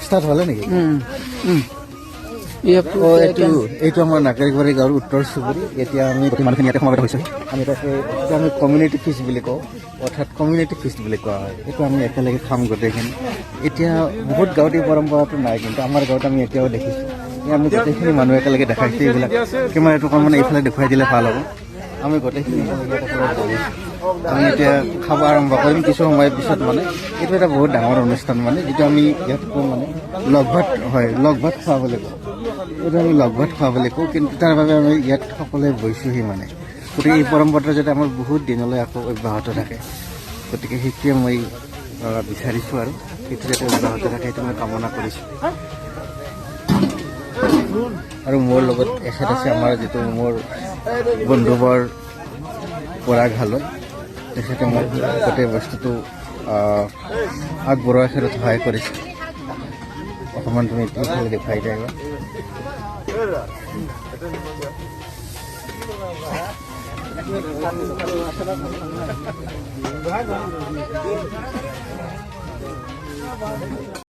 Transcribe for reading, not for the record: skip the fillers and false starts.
Start হ'লে নেকি? এইটো আমাৰ নাগৰিকবাৰী গাঁৱৰ উত্তৰ চুবুৰী। এতিয়া আমি মানুহখিনি ইয়াতে সমাবেত হৈছোঁ। আমি তাকে আমি কমিউনিটি ফিষ্ট বুলি কওঁ, অৰ্থাৎ কমিউনিটি ফিষ্ট বুলি কোৱা হয়। এইটো আমি একেলগে খাম গোটেইখিনি। এতিয়া বহুত গাঁৱত এই পৰম্পৰাটো নাই, কিন্তু আমাৰ গাঁৱত আমি এতিয়াও দেখিছোঁ। আমি গোটেইখিনি মানুহ একেলগে দেখাইছোঁ। এইবিলাক কেমেৰাটো অকণমান এইফালে দেখুৱাই দিলে ভাল হ'ব। আমি গোটেইখিনি আমি এতিয়া খাব আৰম্ভ কৰিম কিছু সময়ৰ পিছত। মানে এইটো এটা বহুত ডাঙৰ অনুষ্ঠান, মানে যিটো আমি ইয়াত কওঁ মানে লগ ভাত খোৱা বুলি কওঁ। এইটো আমি লগ ভাত খোৱা বুলি কওঁ, কিন্তু তাৰ বাবে আমি ইয়াত সকলোৱে বহিছোঁহি মানে। গতিকে এই পৰম্পৰাটো যাতে আমাৰ বহুত দিনলৈ আকৌ অব্যাহত থাকে, গতিকে সেইটোৱে মই বিচাৰিছোঁ আৰু সেইটো যাতে অব্যাহত থাকে সেইটো মই কামনা কৰিছোঁ। আৰু মোৰ লগত এখেত আছে আমাৰ যিটো মোৰ বন্ধুবৰ পৰাগ হালৈ, তেখেতে মোক গোটেই বস্তুটো আগবঢ়োৱাৰ ক্ষেত্ৰত সহায় কৰিছে। অকণমান তুমি এইফালে দেখুৱাই দিয়া।